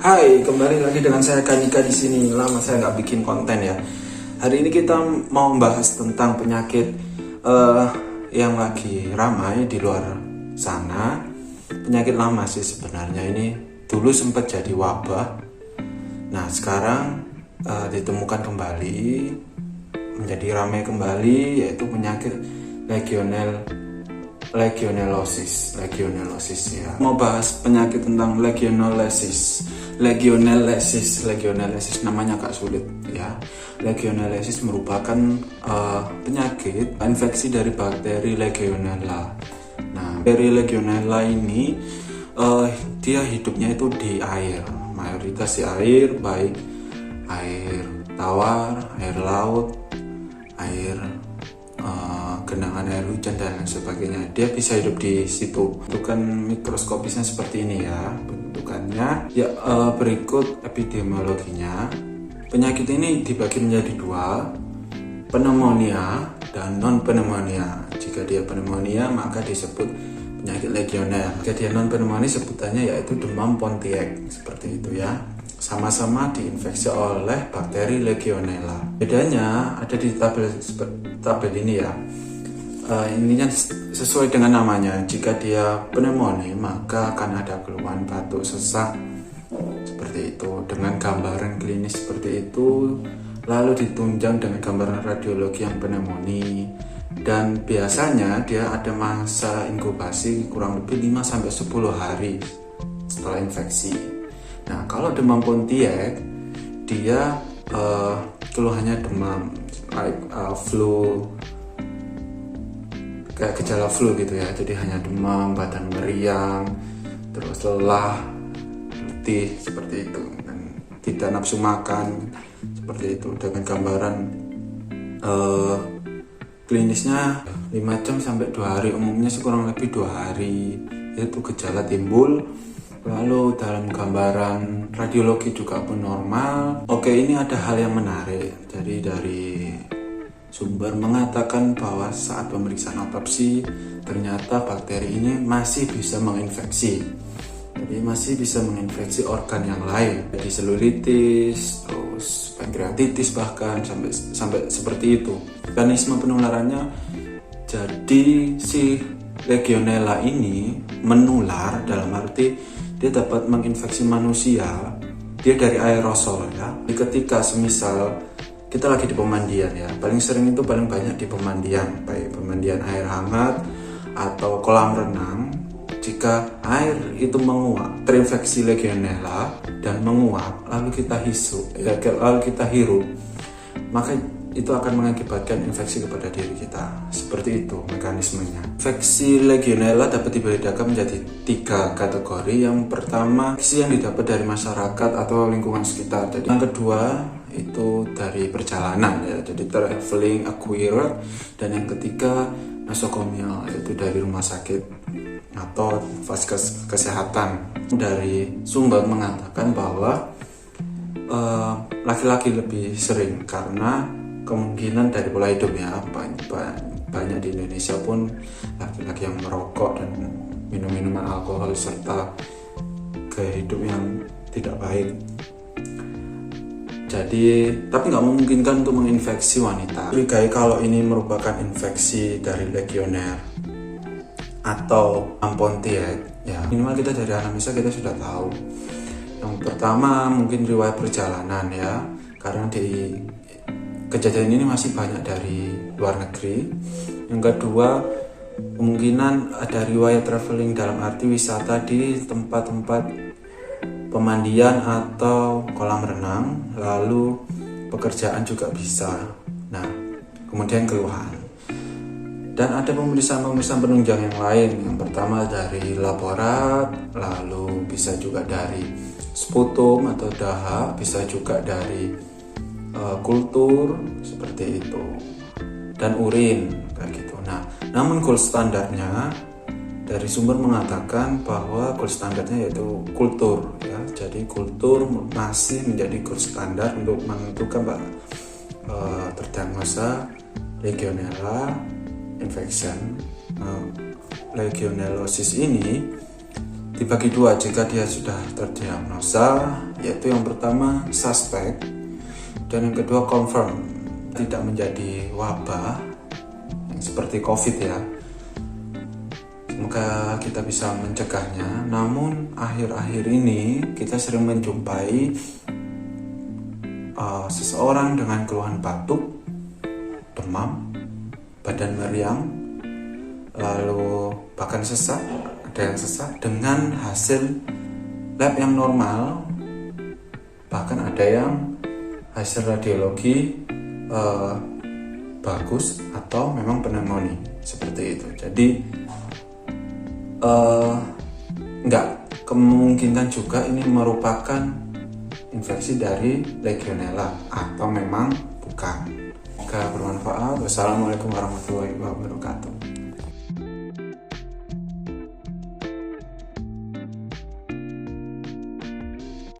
Hai, kembali lagi dengan saya Kanika di sini. Lama saya nggak bikin konten ya. Hari ini kita mau membahas tentang penyakit yang lagi ramai di luar sana. Penyakit lama sih sebenarnya, ini dulu sempat jadi wabah. Nah sekarang ditemukan kembali, menjadi ramai kembali, yaitu penyakit legionellosis ya. Mau bahas penyakit tentang legionellosis, namanya agak sulit ya. Legionellosis merupakan penyakit infeksi dari bakteri Legionella. Nah, bakteri Legionella ini dia hidupnya itu di air, mayoritas di air, baik air tawar, air laut, air genangan air hujan dan lain sebagainya. Dia bisa hidup di situ. Bentukan mikroskopisnya seperti ini ya bentukannya. Ya, berikut epidemiologinya. Penyakit ini dibagi menjadi dua, pneumonia dan non pneumonia. Jika dia pneumonia maka disebut penyakit legioner. Jika dia non pneumonia sebutannya yaitu demam Pontiac, seperti itu ya. Sama-sama diinfeksi oleh bakteri Legionella. Bedanya ada di tabel ini ya. Ininya sesuai dengan namanya. Jika dia pneumonia maka akan ada keluhan batuk, sesak, seperti itu, dengan gambaran klinis seperti itu, lalu ditunjang dengan gambaran radiologi yang pneumonia. Dan biasanya dia ada masa inkubasi kurang lebih 5-10 hari setelah infeksi. Nah, kalau demam Pontiac, dia keluhannya demam flu, kayak gejala flu gitu ya. Jadi hanya demam, badan meriang, terus lelah, letih, seperti itu, dan tidak nafsu makan, seperti itu. Dengan gambaran klinisnya 5 jam sampai 2 hari, umumnya sih kurang lebih 2 hari itu gejala timbul. Lalu dalam gambaran radiologi juga pun normal. Oke, ini ada hal yang menarik. Jadi dari sumber mengatakan bahwa saat pemeriksaan otopsi ternyata bakteri ini masih bisa menginfeksi. Jadi masih bisa menginfeksi organ yang lain, jadi selulitis, terus pankreatitis, bahkan sampai seperti itu. Mekanisme penularannya, jadi si Legionella ini menular dalam arti dia dapat menginfeksi manusia, dia dari aerosol ya. Jadi ketika semisal kita lagi di pemandian ya, paling sering itu paling banyak di pemandian, baik pemandian air hangat atau kolam renang. Jika air itu menguap, terinfeksi Legionella dan menguap, lalu kita hirup, maka itu akan mengakibatkan infeksi kepada diri kita. Seperti itu mekanismenya. Infeksi Legionella dapat dibedakan menjadi 3 kategori. Yang pertama, infeksi yang didapat dari masyarakat atau lingkungan sekitar. Jadi yang kedua itu dari perjalanan ya, jadi traveling acquired. Dan yang ketiga nosocomial, yaitu dari rumah sakit atau fasilitas kesehatan. Dari sumber mengatakan bahwa laki-laki lebih sering karena kemungkinan dari pola hidup ya. Banyak di Indonesia pun laki-laki yang merokok dan minum minuman alkohol serta gaya hidup yang tidak baik. Jadi, tapi nggak memungkinkan untuk menginfeksi wanita. Curigai kalau ini merupakan infeksi dari Legionella atau Pontiac ya. Minimal kita dari anamnesa kita sudah tahu. Yang pertama mungkin riwayat perjalanan ya, karena di kejadian ini masih banyak dari luar negeri. Yang kedua, kemungkinan ada riwayat traveling dalam arti wisata di tempat-tempat pemandian atau kolam renang. Lalu pekerjaan juga bisa. Nah, kemudian keluhan. Dan ada pemeriksaan penunjang yang lain. Yang pertama dari laborat, lalu bisa juga dari sputum atau dahak, bisa juga dari kultur seperti itu, dan urin kayak gitu. Nah, namun gold standarnya dari sumber mengatakan bahwa gold standarnya yaitu kultur ya. Jadi kultur masih menjadi gold standar untuk menentukan terdiagnosa Legionella infection. Legionellosis ini dibagi dua. Jika dia sudah terdiagnosa yaitu yang pertama suspek dan yang kedua confirm, tidak menjadi wabah yang seperti COVID ya. Semoga kita bisa mencegahnya. Namun akhir-akhir ini kita sering menjumpai seseorang dengan keluhan batuk, demam, badan meriang, lalu bahkan sesak, ada yang sesak dengan hasil lab yang normal, bahkan ada yang hasil radiologi bagus atau memang pneumonia seperti itu. Jadi enggak, kemungkinan juga ini merupakan infeksi dari Legionella atau memang bukan. Semoga bermanfaat. Wassalamualaikum warahmatullahi wabarakatuh.